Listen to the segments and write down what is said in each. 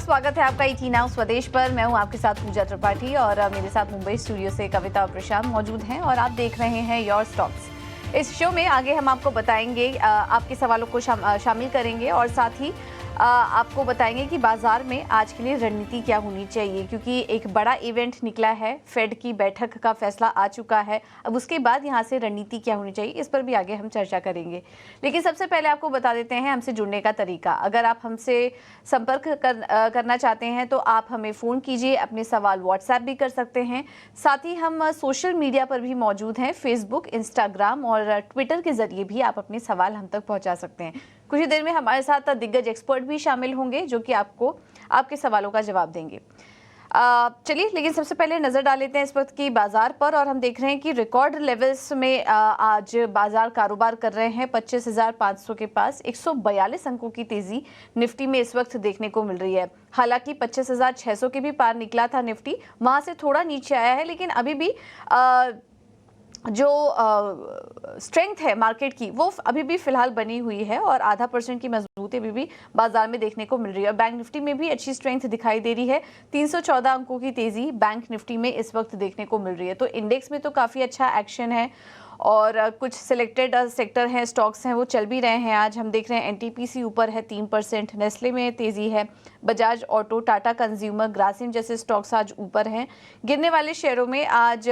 स्वागत है आपका ईटी नाउ स्वदेश पर। मैं हूं आपके साथ पूजा त्रिपाठी और मेरे साथ मुंबई स्टूडियो से कविता और प्रशांत मौजूद हैं और आप देख रहे हैं योर स्टॉक्स। इस शो में आगे हम आपको बताएंगे, आपके सवालों को शामिल करेंगे और साथ ही आपको बताएंगे कि बाजार में आज के लिए रणनीति क्या होनी चाहिए, क्योंकि एक बड़ा इवेंट निकला है, फेड की बैठक का फैसला आ चुका है। अब उसके बाद यहाँ से रणनीति क्या होनी चाहिए, इस पर भी आगे हम चर्चा करेंगे। लेकिन सबसे पहले आपको बता देते हैं हमसे जुड़ने का तरीका। अगर आप हमसे संपर्क करना चाहते हैं तो आप हमें फ़ोन कीजिए, अपने सवाल व्हाट्सएप भी कर सकते हैं। साथ ही हम सोशल मीडिया पर भी मौजूद हैं, फेसबुक, इंस्टाग्राम और ट्विटर के जरिए भी आप अपने सवाल हम तक पहुँचा सकते हैं। कुछ ही देर में हमारे साथ दिग्गज एक्सपर्ट भी शामिल होंगे जो कि आपको आपके सवालों का जवाब देंगे। चलिए, लेकिन सबसे पहले नजर डाल लेते हैं इस वक्त की बाजार पर और हम देख रहे हैं कि रिकॉर्ड लेवल्स में आज बाजार कारोबार कर रहे हैं। 25,500 के पास 142 अंकों की तेजी निफ्टी में इस वक्त देखने को मिल रही है। हालांकि 25,600 के भी पार निकला था निफ्टी, वहां से थोड़ा नीचे आया है, लेकिन अभी भी जो स्ट्रेंथ है मार्केट की वो अभी भी फिलहाल बनी हुई है और 0.5% की मजबूती अभी भी बाजार में देखने को मिल रही है। और बैंक निफ्टी में भी अच्छी स्ट्रेंथ दिखाई दे रही है। 314 अंकों की तेजी बैंक निफ्टी में इस वक्त देखने को मिल रही है। तो इंडेक्स में तो काफ़ी अच्छा एक्शन है और कुछ सिलेक्टेड सेक्टर हैं, स्टॉक्स हैं, वो चल भी रहे हैं। आज हम देख रहे हैं एनटीपीसी ऊपर है 3%, नेस्ले में तेजी है, बजाज ऑटो, टाटा कंज्यूमर, ग्रासिम जैसे स्टॉक्स आज ऊपर हैं। गिरने वाले शेयरों में आज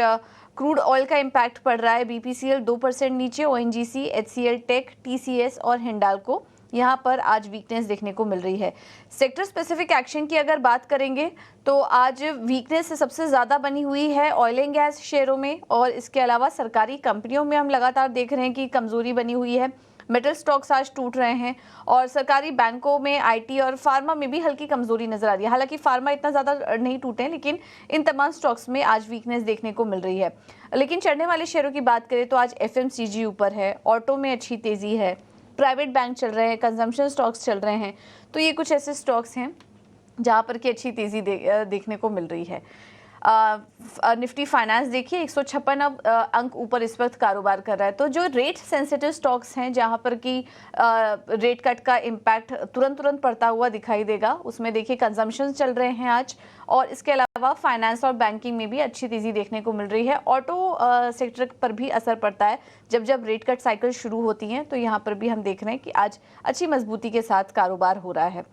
क्रूड ऑयल का इम्पैक्ट पड़ रहा है। बीपीसीएल 2% नीचे, ओएनजीसी, एचसीएल टेक, टीसीएस और हिंडाल्को यहाँ पर आज वीकनेस देखने को मिल रही है। सेक्टर स्पेसिफिक एक्शन की अगर बात करेंगे तो आज वीकनेस सबसे ज़्यादा बनी हुई है ऑयल एंड गैस शेयरों में और इसके अलावा सरकारी कंपनियों में हम लगातार देख रहे हैं कि कमजोरी बनी हुई है। मेटल स्टॉक्स आज टूट रहे हैं और सरकारी बैंकों में, आईटी और फार्मा में भी हल्की कमजोरी नजर आ रही है। हालांकि फार्मा इतना ज़्यादा नहीं टूटे, लेकिन इन तमाम स्टॉक्स में आज वीकनेस देखने को मिल रही है। लेकिन चढ़ने वाले शेयरों की बात करें तो आज एफएमसीजी ऊपर है, ऑटो में अच्छी तेजी है, प्राइवेट बैंक चल रहे हैं, कंजम्पशन स्टॉक्स चल रहे हैं। तो ये कुछ ऐसे स्टॉक्स हैं जहाँ पर की अच्छी तेज़ी देखने को मिल रही है। निफ्टी फाइनेंस देखिए 156 अब अंक ऊपर इस वक्त कारोबार कर रहा है। तो जो रेट सेंसिटिव स्टॉक्स हैं जहां पर कि रेट कट का इम्पैक्ट तुरंत पड़ता हुआ दिखाई देगा, उसमें देखिए कंजम्पशन चल रहे हैं आज और इसके अलावा फाइनेंस और बैंकिंग में भी अच्छी तेज़ी देखने को मिल रही है। ऑटो सेक्टर पर भी असर पड़ता है जब रेट कट साइकिल शुरू होती हैं, तो यहाँ पर भी हम देख रहे हैं कि आज अच्छी मजबूती के साथ कारोबार हो रहा है।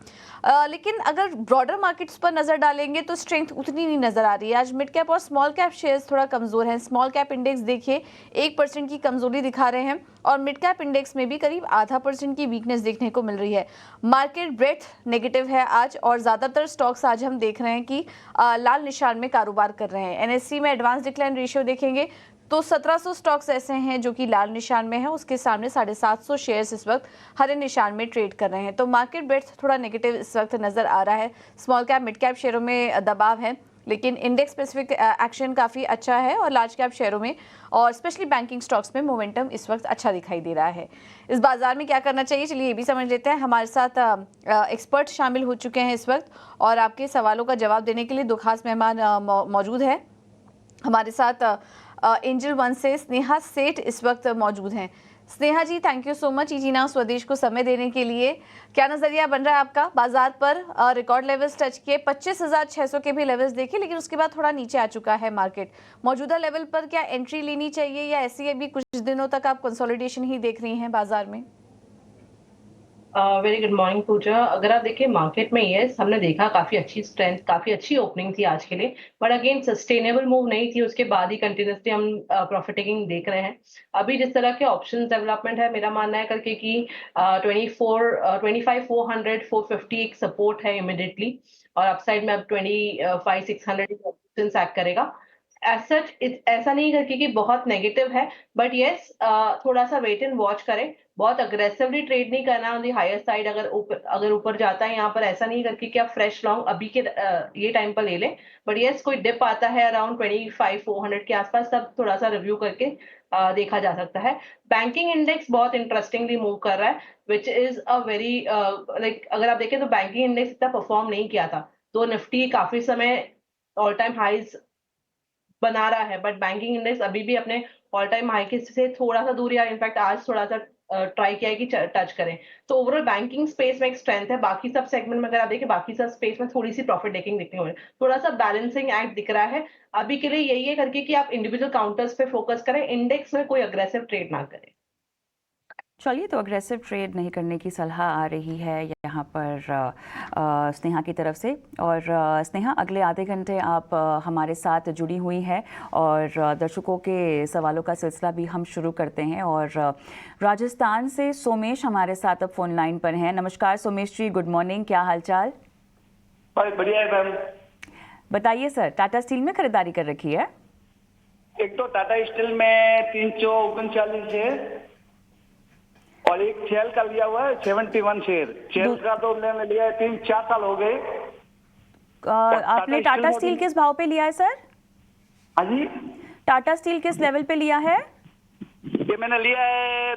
लेकिन अगर ब्रॉडर मार्केट्स पर नज़र डालेंगे तो स्ट्रेंथ उतनी नहीं नज़र आ रही है। आज मिड कैप और स्मॉल कैप शेयर्स थोड़ा कमज़ोर हैं। स्मॉल कैप इंडेक्स देखिए 1% की कमजोरी दिखा रहे हैं और मिड कैप इंडेक्स में भी करीब 0.5% की वीकनेस देखने को मिल रही है। मार्केट ब्रेथ नेगेटिव है आज और ज़्यादातर स्टॉक्स आज हम देख रहे हैं कि लाल निशान में कारोबार कर रहे हैं। एनएससी में एडवांस डिक्लाइन रेशियो देखेंगे तो 1700 स्टॉक्स ऐसे हैं जो कि लाल निशान में है, उसके सामने 750 शेयर्स इस वक्त हरे निशान में ट्रेड कर रहे हैं। तो मार्केट ब्रेथ थोड़ा नेगेटिव इस वक्त नजर आ रहा है। स्मॉल कैप मिड कैप शेयरों में दबाव है, लेकिन इंडेक्स स्पेसिफिक एक्शन काफ़ी अच्छा है और लार्ज कैप शेयरों में और स्पेशली बैंकिंग स्टॉक्स में मोमेंटम इस वक्त अच्छा दिखाई दे रहा है। इस बाजार में क्या करना चाहिए, चलिए ये भी समझ लेते हैं। हमारे साथ एक्सपर्ट शामिल हो चुके हैं इस वक्त और आपके सवालों का जवाब देने के लिए दो खास मेहमान मौजूद हैं। हमारे साथ एंजल वन से स्नेहा सेठ इस वक्त मौजूद हैं। Sneha ji, thank you so much ET now Swadesh को समय देने के लिए। क्या नजरिया बन रहा है आपका बाजार पर? रिकॉर्ड लेवल्स टच किए, 25,600 के भी लेवल्स देखे, लेकिन उसके बाद थोड़ा नीचे आ चुका है मार्केट। मौजूदा लेवल पर क्या एंट्री लेनी चाहिए या ऐसे ही अभी कुछ दिनों तक आप कंसोलिडेशन ही देख रही हैं बाजार में? वेरी गुड मॉर्निंग पूजा। अगर आप देखिए मार्केट में यस हमने देखा काफी अच्छी स्ट्रेंथ, काफी अच्छी ओपनिंग थी आज के लिए, बट अगेन सस्टेनेबल मूव नहीं थी। उसके बाद ही कंटिन्यूसली हम प्रॉफिट टेकिंग देख रहे हैं। अभी जिस तरह के ऑप्शंस डेवलपमेंट है, मेरा मानना है करके कि 25,400 450 एक सपोर्ट है इमिडिएटली और अपसाइड में अब 25,600 ऑप्शंस एक्ट करेगा। एज सच ऐसा नहीं करके कि बहुत नेगेटिव है, बट यस थोड़ा सा वेट एंड वॉच करें। बहुत अग्रेसिवली ट्रेड नहीं करना ऑन दी हायर साइड। अगर ऊपर जाता है यहाँ पर, ऐसा नहीं करके कि आप फ्रेश लॉन्ग अभी के ये टाइम पर ले लें। बट यस कोई डिप आता है अराउंड 25,400 के आसपास, तब थोड़ा सा रिव्यू करके देखा जा सकता है। बैंकिंग इंडेक्स बहुत इंटरेस्टिंगली मूव कर रहा है, which is a very like अगर आप देखें तो बैंकिंग इंडेक्स इतना परफॉर्म नहीं किया था, तो निफ्टी काफी समय ऑल टाइम हाइज बना रहा है, बट बैंकिंग इंडेक्स अभी भी अपने ऑल टाइम हाई के से थोड़ा सा दूर, या इनफैक्ट आज थोड़ा सा ट्राई किया है कि टच करें। तो ओवरऑल बैंकिंग स्पेस में एक स्ट्रेंथ है, बाकी सब सेगमेंट में अगर आप देखें, बाकी सब स्पेस में थोड़ी-सी प्रॉफिट टेकिंग दिखने को मिल थोड़ा-सा बैलेंसिंग एक्ट दिख रहा है। अभी के लिए यही है करके कि आप इंडिविजुअल काउंटर्स पे फोकस करें, इंडेक्स में कोई अग्रेसिव ट्रेड ना करें। चलिए, तो अग्रेसिव ट्रेड नहीं करने की सलाह आ रही है यहाँ पर स्नेहा की तरफ से। और स्नेहा, अगले आधे घंटे आप हमारे साथ जुड़ी हुई हैं और दर्शकों के सवालों का सिलसिला भी हम शुरू करते हैं। और राजस्थान से सोमेश हमारे साथ अब फोन लाइन पर हैं। नमस्कार सोमेश जी, गुड मॉर्निंग, क्या हालचाल? बहुत बढ़िया है मैम। बताइए सर, टाटा स्टील में खरीदारी कर रखी है? एक तो टाटा स्टील में 339 है और एक शेल का लिया हुआ है 71 शेयर। शेल का तो मैंने लिया है 3-4 साल हो गए। आपने टाटा स्टील किस भाव पे लिया है सर? हाँ जी, टाटा स्टील किस लेवल पे लिया है? ये मैंने लिया है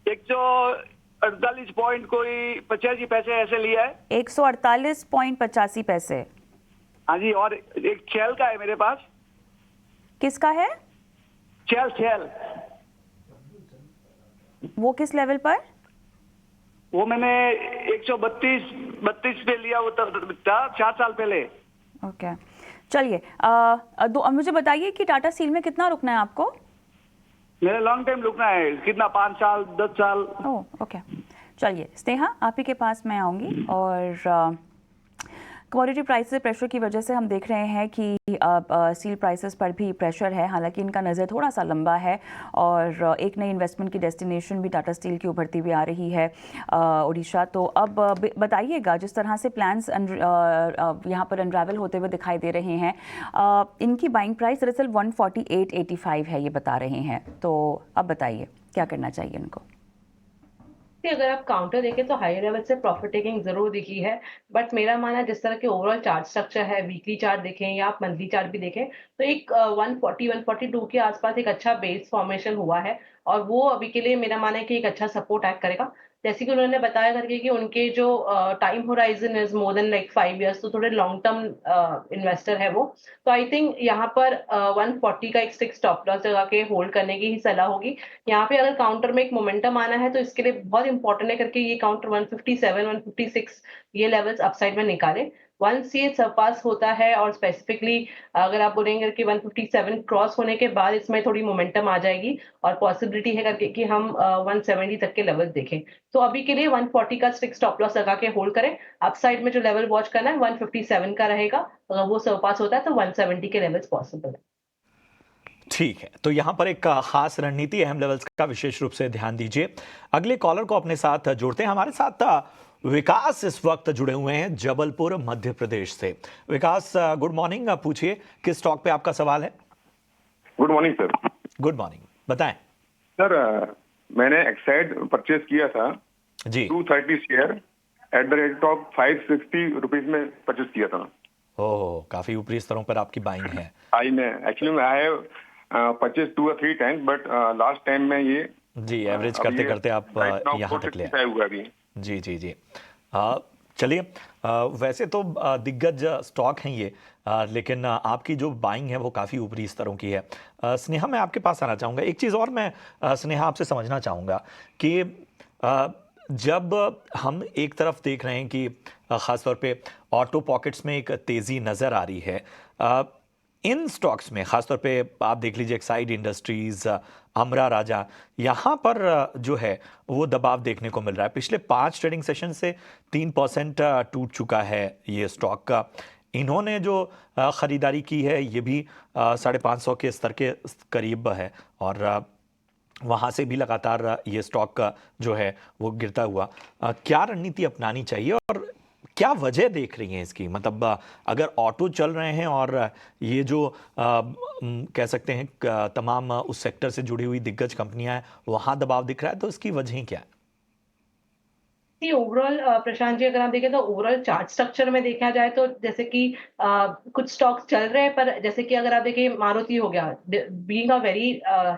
148 पॉइंट कोई 85 पैसे ऐसे लिया है। 148.85 पैसे। हाँ जी, और एक शेल का है मेरे पास। किसका है? शेल वो किस लेवल पर? वो मैंने 132 पे लिया था 4 साल पहले। ओके, चलिए मुझे बताइए कि टाटा स्टील में कितना रुकना है आपको? मेरा लॉन्ग टाइम रुकना है, कितना 5 साल 10 साल। ओह ओके, चलिए स्नेहा, आप ही के पास मैं आऊँगी। और कमोडिटी प्राइस प्रेशर की वजह से हम देख रहे हैं कि स्टील प्राइसेस पर भी प्रेशर है। हालांकि इनका नज़र थोड़ा सा लंबा है और एक नई इन्वेस्टमेंट की डेस्टिनेशन भी टाटा स्टील की उभरती हुई आ रही है, उड़ीसा। तो अब बताइएगा, जिस तरह से प्लान्स यहाँ पर अनरावल होते हुए दिखाई दे रहे हैं, इनकी बाइंग प्राइस दरअसल 148.85 है, ये बता रहे हैं। तो अब बताइए क्या करना चाहिए इनको? अगर आप काउंटर देखें तो हाई लेवल से प्रॉफिट टेकिंग जरूर दिखी है, बट मेरा मानना है जिस तरह के ओवरऑल चार्ट स्ट्रक्चर है, वीकली चार्ट देखें या आप मंथली चार्ट भी देखें, तो एक 140-142 के आसपास एक अच्छा बेस फॉर्मेशन हुआ है और वो अभी के लिए मेरा मानना है कि एक अच्छा सपोर्ट एक्ट करेगा। जैसे कि उन्होंने बताया करके कि उनके जो time horizon is more than like 5 years, तो थोड़े लॉन्ग टर्म इन्वेस्टर है वो। तो आई थिंक यहाँ पर 140 का एक स्ट्रिक्ट स्टॉप लॉस लगा के होल्ड करने की ही सलाह होगी। यहाँ पे अगर काउंटर में एक मोमेंटम आना है तो इसके लिए बहुत इंपॉर्टेंट है करके ये काउंटर 157 156 ये लेवल्स अपसाइड में निकाले। वंस ये सरपास होता है और स्पेसिफिकली अगर आप बोलेंगे कि 157 क्रॉस होने के बाद इसमें थोड़ी मोमेंटम आ जाएगी और पॉसिबिलिटी है करके कि हम 170 तक के लेवल्स देखें। तो अभी के लिए 140 का स्ट्रिक्ट स्टॉप लॉस लगा के होल्ड करें। अपसाइड में जो लेवल वॉच करना है 157 का रहेगा, अगर वो सरपास होता है तो 170 के लेवल्स पॉसिबल है। ठीक है, तो यहां पर एक खास रणनीति, अहम लेवल्स का विशेष रूप से ध्यान दीजिए। अगले कॉलर को अपने साथ जोड़ते हैं। हमारे साथ विकास इस वक्त जुड़े हुए हैं जबलपुर मध्य प्रदेश से। विकास, गुड मॉर्निंग। पूछिए किस स्टॉक पे आपका सवाल है? Good morning sir. Good morning, बताएं सर। मैंने एक्साइड परचेज किया था जी। 230 share at the rate of 560 rupees में परचेज किया था। ओह, काफी ऊपरी स्तरों पर आपकी बाइंग है। I have purchase 2 or 3 times, but last time में ये जी एवरेज करते करते आप यहाँ तक ले आए। हुआ अभी। जी जी जी, चलिए, वैसे तो दिग्गज स्टॉक हैं ये, लेकिन आपकी जो बाइंग है वो काफ़ी ऊपरी स्तरों की है। स्नेहा, मैं आपके पास आना चाहूँगा। एक चीज़ और मैं स्नेहा आपसे समझना चाहूँगा कि जब हम एक तरफ देख रहे हैं कि ख़ासतौर पे ऑटो पॉकेट्स में एक तेज़ी नज़र आ रही है, इन स्टॉक्स में ख़ासतौर पे आप देख लीजिए एक्साइड इंडस्ट्रीज़, अमरा राजा, यहाँ पर जो है वो दबाव देखने को मिल रहा है। पिछले 5 ट्रेडिंग सेशन से 3% टूट चुका है ये स्टॉक का। इन्होंने जो ख़रीदारी की है ये भी 550 के स्तर के करीब है और वहाँ से भी लगातार ये स्टॉक जो है वो गिरता हुआ। क्या रणनीति अपनानी चाहिए और क्या वजह देख रही हैं इसकी? मतलब अगर ऑटो चल रहे हैं और ये जो कह सकते हैं तमाम उस सेक्टर से जुड़ी हुई दिग्गज कंपनियां हैं, वहाँ दबाव दिख रहा है, तो इसकी वजह क्या है? ओवरऑल प्रशांत जी, अगर आप देखें तो ओवरऑल चार्ट स्ट्रक्चर में देखा जाए तो जैसे कि कुछ स्टॉक्स चल रहे हैं, पर जैसे कि अगर आप देखें मारुति हो गया, being a very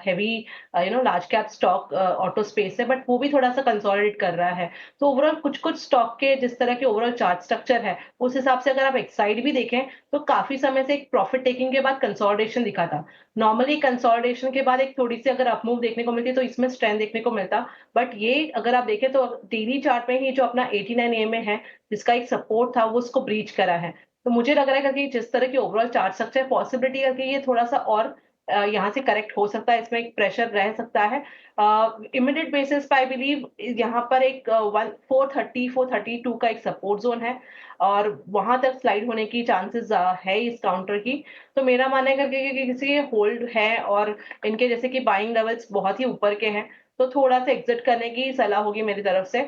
heavy large cap stock auto space है, बट वो भी थोड़ा सा कंसोलिडेट कर रहा है। तो ओवरऑल कुछ कुछ स्टॉक के जिस तरह के ओवरऑल चार्ट स्ट्रक्चर है, उस हिसाब से अगर आप एक्साइड भी देखें तो काफी समय से एक प्रॉफिट टेकिंग के बाद कंसोलिडेशन दिखा था। नॉर्मली कंसोलिडेशन के बाद एक थोड़ी सी अगर अपमूव देखने को मिलती तो इसमें स्ट्रेंथ देखने को मिलता, बट ये अगर आप देखें तो डेली चार्ट में ही जो अपना 89 EMA है, जिसका एक सपोर्ट था, वो उसको ब्रीच करा है। तो मुझे लग रहा है कि जिस तरह की ओवरऑल चार्ट स्ट्रक्चर पॉसिबिलिटी है कि ये थोड़ा सा और यहाँ से करेक्ट हो सकता है, इसमें एक प्रेशर रह सकता है। इमीडिएट बेसिस पे आई बिलीव यहाँ पर एक 430 432 का एक सपोर्ट जोन है और वहां तक स्लाइड होने की चांसेस है इस काउंटर की। तो मेरा मानना है करके कि किसी के होल्ड है और इनके जैसे कि बाइंग लेवल्स बहुत ही ऊपर के हैं, तो थोड़ा सा एग्जिट करने की सलाह होगी मेरी तरफ से।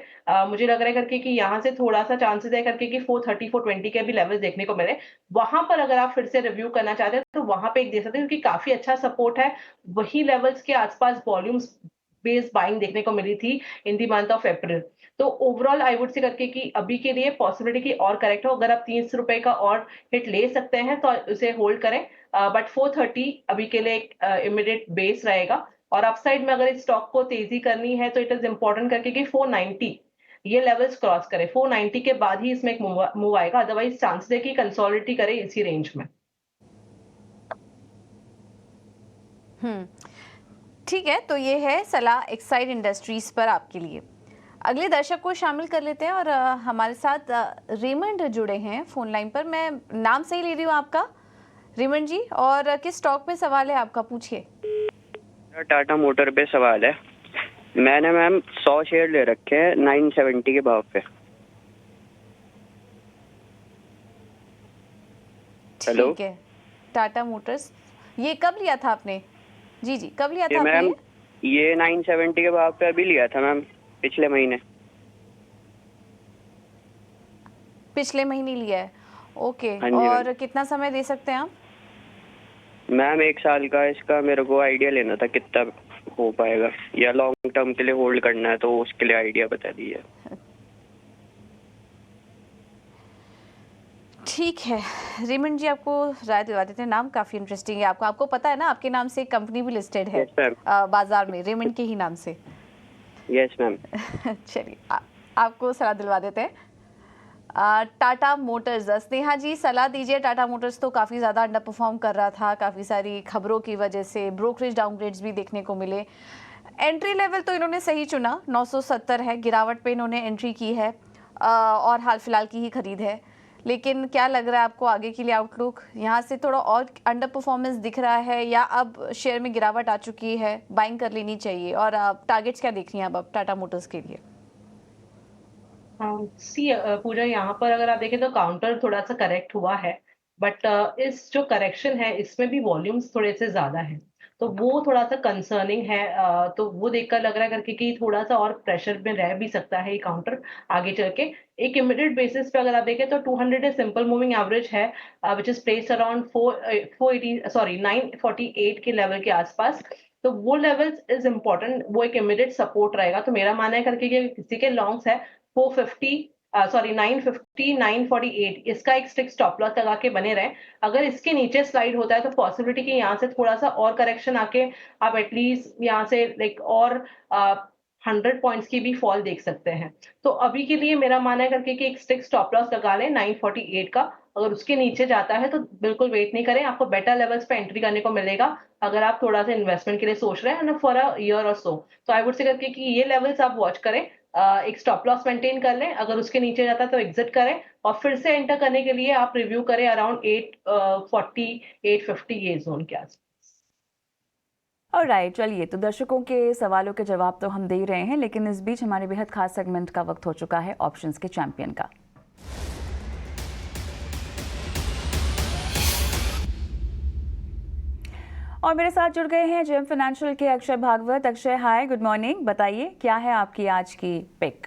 मुझे लग रहा है करके कि यहाँ से थोड़ा सा चांसेस है करके कि 430 420 के भी लेवल्स देखने को मिले। वहां पर अगर आप फिर से रिव्यू करना चाहते हैं तो वहां पे एक दे सकते हैं, क्योंकि काफी अच्छा सपोर्ट है। वही लेवल्स के आसपास वॉल्यूम्स बेस्ड बाइंग देखने को मिली थी in the month of April. तो ओवरऑल आई वुड से करके कि अभी के लिए पॉसिबिलिटी की और करेक्ट हो, अगर आप 30 रुपए का और हिट ले सकते हैं तो उसे होल्ड करें, बट 430 अभी के लिए एक इमीडिएट बेस रहेगा। और अपसाइड में अगर इस स्टॉक को तेजी करनी है तो इट इज इंपॉर्टेंट करके कि 490 ये लेवल्स क्रॉस करे, 490 के बाद ही इसमें एक मूव आएगा, अदरवाइज चांसेस है कि कंसोलिडेट करे इसी रेंज में। ठीक है, तो ये है सलाह एक्साइड इंडस्ट्रीज पर आपके लिए। अगले दर्शक को शामिल कर लेते हैं और हमारे साथ रेमंड जुड़े हैं फोन लाइन पर। मैं नाम सही ले रही हूँ आपका, रेमंड जी, और किस स्टॉक पे सवाल है आपका, पूछिए। टाटा मोटर पे सवाल है। मैंने मैम 100 शेयर ले रखे हैं 970 के भाव पे। हेलो, ठीक है, टाटा मोटर्स, ये कब लिया था आपने? जी जी, कब लिया था ये आपने? मैम ये 970 के भाव पे अभी लिया था मैम, पिछले महीने। पिछले महीने लिया है, ओके। हाँ जी और मैम। कितना समय दे सकते हैं आप? मैम 1 साल का इसका मेरे को आइडिया लेना था कितना हो पाएगा, या लॉन्ग टर्म के लिए होल्ड करना है, तो उसके लिए आइडिया बता दीजिए। ठीक है रेमंड जी, आपको राय दिलवा देते हैं। नाम काफी इंटरेस्टिंग है आपको, आपको पता है ना आपके नाम से एक कंपनी भी लिस्टेड है Yes, ma'am. बाजार में, रेमंड के ही नाम से। Yes ma'am. चलिए आपको सलाह दिलवा देते हैं। टाटा मोटर्स, स्नेहा जी सलाह दीजिए। टाटा मोटर्स तो काफ़ी ज़्यादा अंडर परफॉर्म कर रहा था, काफ़ी सारी खबरों की वजह से ब्रोकरेज डाउनग्रेड्स भी देखने को मिले। एंट्री लेवल तो इन्होंने सही चुना, 970 है, गिरावट पे इन्होंने एंट्री की है और हाल फिलहाल की ही खरीद है। लेकिन क्या लग रहा है आपको आगे के लिए आउटलुक? यहाँ से थोड़ा और अंडर परफॉर्मेंस दिख रहा है या अब शेयर में गिरावट आ चुकी है, बाइंग कर लेनी चाहिए? और टारगेट्स क्या देख रही हैं अब टाटा मोटर्स के लिए? पूजा, यहाँ पर अगर आप देखें तो काउंटर थोड़ा सा करेक्ट हुआ है, बट इस जो करेक्शन है इसमें भी वॉल्यूम्स थोड़े से ज्यादा है, तो वो थोड़ा सा कंसर्निंग है। तो वो देखकर लग रहा है करके कि थोड़ा सा और प्रेशर में रह भी सकता है ये काउंटर आगे चल के। एक इमीडिएट बेसिस पे अगर आप देखें तो 200 सिंपल मूविंग एवरेज है, विच इज प्लेस्ड अराउंड 948 के लेवल के आसपास। तो वो लेवल्स इज इम्पोर्टेंट, वो एक इमीडिएट सपोर्ट रहेगा। तो मेरा मानना है करके कि किसी के लॉन्ग्स है 950 948, इसका एक स्ट्रिक्ट स्टॉप लॉस लगा के बने रहे। अगर इसके नीचे स्लाइड होता है तो पॉसिबिलिटी कि यहाँ से थोड़ा सा और करेक्शन आके आप एटलीस्ट यहाँ से लाइक और 100 पॉइंट्स की भी फॉल देख सकते हैं। तो अभी के लिए मेरा मानना है करके कि एक स्ट्रिक्ट स्टॉप लॉस लगा लें 948 का। अगर उसके नीचे जाता है तो बिल्कुल वेट नहीं करें, आपको बेटर लेवल्स पे एंट्री करने को मिलेगा अगर आप थोड़ा सा इन्वेस्टमेंट के लिए सोच रहे हैं फॉर अ ईयर और सो। तो आई वुड से करके कि ये लेवल्स आप वॉच करें, एक स्टॉप लॉस मेंटेन कर लें, अगर उसके नीचे जाता है तो एग्जिट करें और फिर से एंटर करने के लिए आप रिव्यू करें अराउंड 840 850 ये जोन के आसपास। ऑलराइट, चलिए, तो दर्शकों के सवालों के जवाब तो हम दे ही रहे हैं, लेकिन इस बीच हमारे बेहद खास सेगमेंट का वक्त हो चुका है, ऑप्शंस के चैंपियन का। और मेरे साथ जुड़ गए हैं जेएम फाइनेंशियल के अक्षय भागवत। अक्षय, हाय, गुड मॉर्निंग, बताइए क्या है आपकी आज की पिक?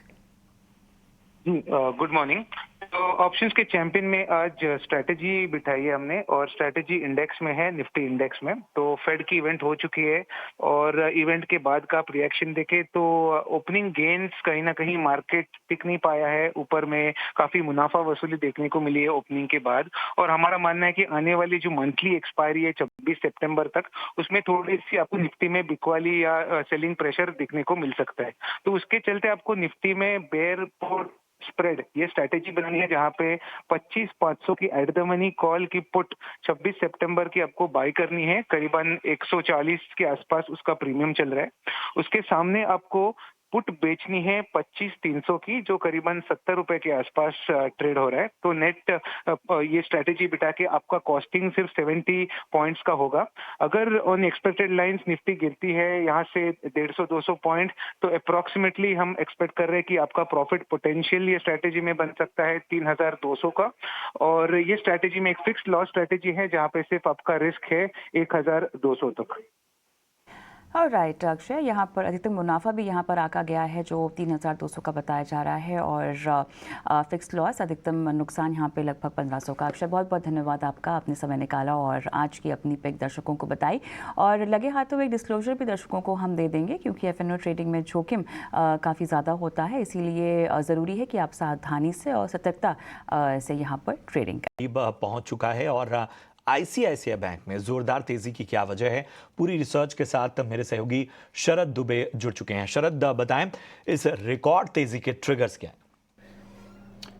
Good morning. तो ऑप्शंस के चैंपियन में आज स्ट्रेटेजी बिठाई है हमने और स्ट्रेटेजी इंडेक्स में है, निफ्टी इंडेक्स में। तो फेड की इवेंट हो चुकी है और इवेंट के बाद का आप रिएक्शन देखें तो ओपनिंग गेन्स कहीं ना कहीं मार्केट टिक नहीं पाया है, ऊपर में काफी मुनाफा वसूली देखने को मिली है ओपनिंग के बाद। और हमारा मानना है कि आने वाली जो मंथली एक्सपायरी है 26 सितंबर तक, उसमें थोड़ी सी आपको निफ्टी में बिकवाली या सेलिंग प्रेशर देखने को मिल सकता है। तो उसके चलते आपको निफ्टी में बेयर पुट स्प्रेड ये स्ट्रैटेजी बनानी है, जहां पे 25,500 की एट द मनी कॉल की पुट 26 सितंबर की आपको बाय करनी है। करीबन 140 के आसपास उसका प्रीमियम चल रहा है। उसके सामने आपको पुट बेचनी है 25,300 की, जो करीबन 70 रुपए के आसपास ट्रेड हो रहा है। तो नेट ये स्ट्रैटेजी बिठा के आपका कॉस्टिंग सिर्फ 70 पॉइंट्स का होगा। अगर ऑन एक्सपेक्टेड लाइंस निफ्टी गिरती है यहाँ से 150-200 पॉइंट, तो अप्रोक्सीमेटली हम एक्सपेक्ट कर रहे हैं कि आपका प्रॉफिट पोटेंशियल ये स्ट्रैटेजी में बन सकता है 3,200 का। और ये स्ट्रैटेजी में एक फिक्स्ड लॉस स्ट्रैटेजी है, जहाँ पे सिर्फ आपका रिस्क है 1,200 तक। राइट अक्षय, यहाँ पर अधिकतम मुनाफा भी यहाँ पर आका गया है जो 3,200 का बताया जा रहा है और फिक्स्ड लॉस अधिकतम नुकसान यहाँ पे लगभग 1,500 का। अक्षय, बहुत बहुत धन्यवाद आपका, आपने समय निकाला और आज की अपनी पिक दर्शकों को बताई। और लगे हाथों एक डिस्क्लोजर भी दर्शकों को हम दे देंगे, क्योंकि एफएनओ ट्रेडिंग में जोखिम काफ़ी ज़्यादा होता है, इसीलिए ज़रूरी है कि आप सावधानी से और सतर्कता से यहाँ पर ट्रेडिंग करें। पहुँच चुका है और आईसीआईसीआई बैंक में जोरदार तेजी की क्या वजह है, पूरी रिसर्च के साथ मेरे सहयोगी शरद दुबे जुड़ चुके हैं। शरद, बताएं इस रिकॉर्ड तेजी के ट्रिगर्स क्या हैं?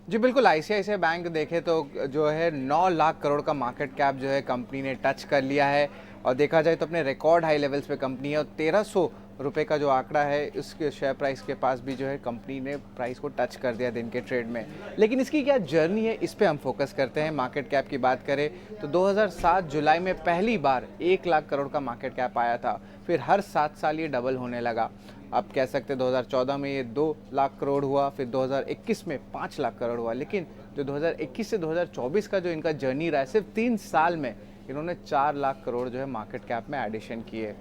जी बिल्कुल, आईसीआईसीआई बैंक देखें तो जो है 9 लाख करोड़ का मार्केट कैप जो है कंपनी ने टच कर लिया है और देखा जाए तो अपने रिकॉर्ड हाई लेवल्स पे कंपनी है और 1,300 रुपये का जो आंकड़ा है उसके शेयर प्राइस के पास भी जो है कंपनी ने प्राइस को टच कर दिया दिन के ट्रेड में। लेकिन इसकी क्या जर्नी है, इस पे हम फोकस करते हैं। मार्केट कैप की बात करें तो 2007 जुलाई में पहली बार 1 लाख करोड़ का मार्केट कैप आया था, फिर हर 7 साल ये डबल होने लगा। आप कह सकते हैं 2014 में ये 2 लाख करोड़ हुआ, फिर 2021 में 5 लाख करोड़ हुआ। लेकिन जो 2021 से 2024 का जो इनका जर्नी रहा है, सिर्फ 3 साल में इन्होंने 4 लाख करोड़ जो है मार्केट कैप में एडिशन किए।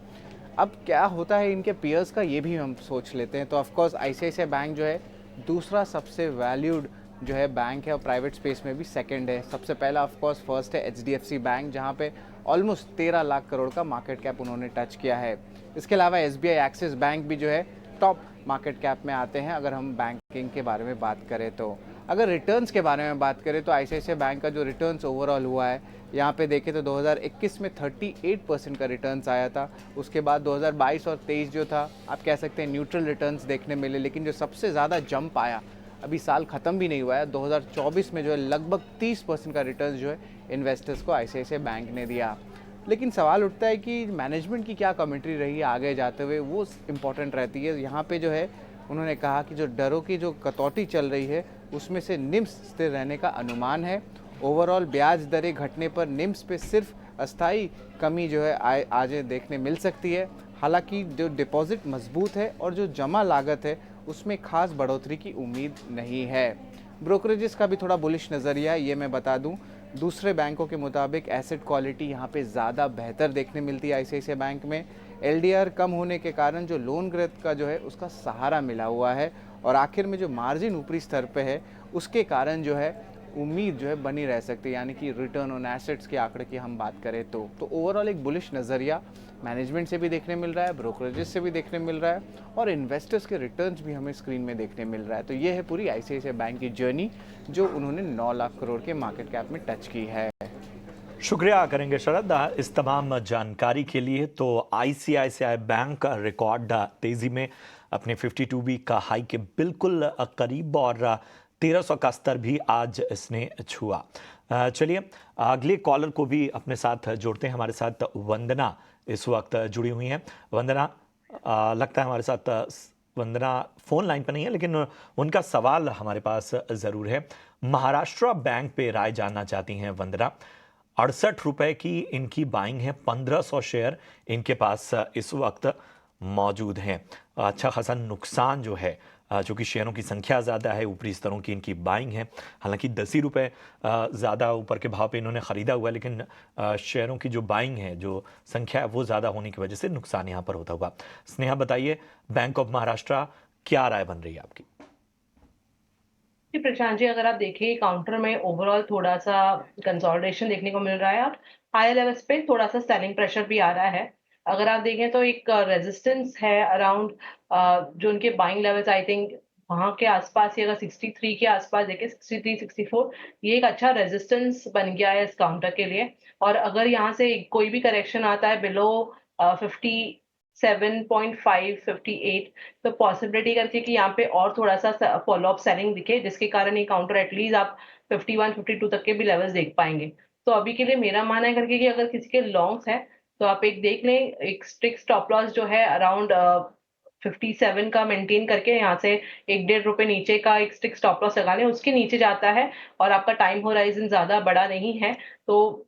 अब क्या होता है इनके पीयर्स का, ये भी हम सोच लेते हैं। तो ऑफकोर्स आईसीआईसीआई बैंक जो है दूसरा सबसे वैल्यूड जो है बैंक है और प्राइवेट स्पेस में भी सेकंड है। सबसे पहला ऑफकोर्स फर्स्ट है एचडीएफसी बैंक, जहां पे ऑलमोस्ट 13 लाख करोड़ का मार्केट कैप उन्होंने टच किया है। इसके अलावा एसबीआई एक्सिस बैंक भी जो है टॉप मार्केट कैप में आते हैं अगर हम बैंकिंग के बारे में बात करें तो। अगर रिटर्न्स के बारे में बात करें तो आईसीआईसीआई बैंक का जो रिटर्न्स ओवरऑल हुआ है, यहाँ पे देखें तो 2021 में 38% का रिटर्न्स आया था। उसके बाद 2022 और 23 जो था, आप कह सकते हैं न्यूट्रल रिटर्न्स देखने मिले। लेकिन जो सबसे ज़्यादा जंप आया, अभी साल ख़त्म भी नहीं हुआ है, 2024 में जो है लगभग 30% का रिटर्न जो है इन्वेस्टर्स को आईसीआईसीआई बैंक ने दिया। लेकिन सवाल उठता है कि मैनेजमेंट की क्या कमेंट्री रही है आगे जाते हुए, वो इम्पॉर्टेंट रहती है। यहाँ पे जो है उन्होंने कहा कि जो दरों की जो कटौती चल रही है उसमें से निम्स स्थिर रहने का अनुमान है। ओवरऑल ब्याज दरें घटने पर निम्स पे सिर्फ अस्थायी कमी जो है आज देखने मिल सकती है। हालांकि जो डिपॉजिट मजबूत है और जो जमा लागत है उसमें खास बढ़ोतरी की उम्मीद नहीं है। ब्रोकरेजेस का भी थोड़ा बुलिश नज़रिया है, ये मैं बता दूं। दूसरे बैंकों के मुताबिक एसेट क्वालिटी यहाँ पे ज़्यादा बेहतर देखने मिलती है आईसीआईसीआई बैंक में। एलडीआर कम होने के कारण जो लोन ग्रोथ का जो है उसका सहारा मिला हुआ है और आखिर में जो मार्जिन ऊपरी स्तर पे है उसके कारण जो है उम्मीद जो है बनी रह सकती है, यानी कि रिटर्न ऑन एसेट्स के आंकड़े की हम बात करें तो ओवरऑल एक बुलिश नज़रिया मैनेजमेंट से भी देखने मिल रहा है, ब्रोकरेजेस से भी देखने मिल रहा है और इन्वेस्टर्स के रिटर्न्स भी हमें स्क्रीन में देखने मिल रहा है। तो ये है पूरी आईसीआईसीआई बैंक की जर्नी जो उन्होंने 9 लाख करोड़ के मार्केट कैप में टच की है। शुक्रिया करेंगे शरद इस तमाम जानकारी के लिए। तो आईसीआईसीआई बैंक रिकॉर्ड तेजी में अपने 52 वीक का हाई के बिल्कुल करीब और 1300 का स्तर भी आज इसने छुआ। चलिए अगले कॉलर को भी अपने साथ जोड़ते हैं। हमारे साथ वंदना इस वक्त जुड़ी हुई हैं। वंदना, लगता है हमारे साथ वंदना फोन लाइन पर नहीं है, लेकिन उनका सवाल हमारे पास ज़रूर है। महाराष्ट्र बैंक पे राय जानना चाहती हैं वंदना। 68 रुपए की इनकी बाइंग है, 1500 शेयर इनके पास इस वक्त मौजूद हैं। अच्छा खासा नुकसान जो है, चूँकि शेयरों की संख्या ज़्यादा है, ऊपरी स्तरों की इनकी बाइंग है। हालांकि 10 ही रुपये ज़्यादा ऊपर के भाव पे इन्होंने ख़रीदा हुआ है, लेकिन शेयरों की जो बाइंग है, जो संख्या है, वो ज़्यादा होने की वजह से नुकसान यहाँ पर होता हुआ। स्नेहा बताइए, बैंक ऑफ महाराष्ट्र क्या राय बन रही है आपकी? कि प्रशांत जी, अगर आप देखिए काउंटर में ओवरऑल थोड़ा सा कंसोलिडेशन देखने को मिल रहा है और हायर लेवल्स पे थोड़ा सा सेलिंग प्रेशर भी आ रहा है। अगर आप देखें तो एक रेजिस्टेंस है अराउंड जो उनके बाइंग लेवल्स, आई थिंक वहां के आसपास ही, अगर 63 के आसपास देखें, 63 64, ये एक अच्छा रेजिस्टेंस बन गया है इस काउंटर के लिए। और अगर यहाँ से कोई भी करेक्शन आता है बिलो 57.5 58, तो पॉसिबिलिटी करके कि यहाँ पे और थोड़ा सा फॉलो अप सेलिंग दिखे, जिसके कारण ये काउंटर एटलीस्ट आप 51 52 तक के भी लेवल्स देख पाएंगे। तो अभी के लिए मेरा मानना है करके कि अगर किसी के लॉन्ग्स है तो आप एक देख लें, एक स्ट्रिक्ट स्टॉप लॉस जो है अराउंड 57 का मेंटेन करके यहाँ से 1-1.5 रुपए नीचे का एक स्ट्रिक्ट स्टॉप लॉस लगा लें। उसके नीचे जाता है और आपका टाइम होराइजन ज्यादा बड़ा नहीं है तो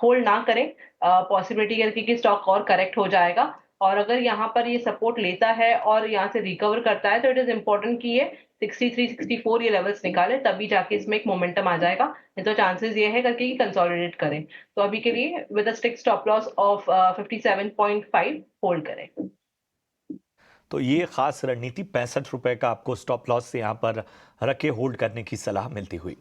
होल्ड ना करें, पॉसिबिलिटी करके कि स्टॉक और करेक्ट हो जाएगा। और अगर यहाँ पर ये सपोर्ट लेता है और यहाँ से रिकवर करता है तो इट इज इम्पोर्टेंट कि ये 63 64 ये लेवल्स निकाले, तभी जाके इसमें एक मोमेंटम आ जाएगा। नहीं तो चांसेस ये है करके कि कंसोलिडेट करें। तो अभी के लिए with a strict stop loss of 57.5 hold करें। तो ये खास रणनीति 65 रुपए का आपको स्टॉप लॉस से यहाँ पर रखे होल्ड करने की सलाह मिलती हुई।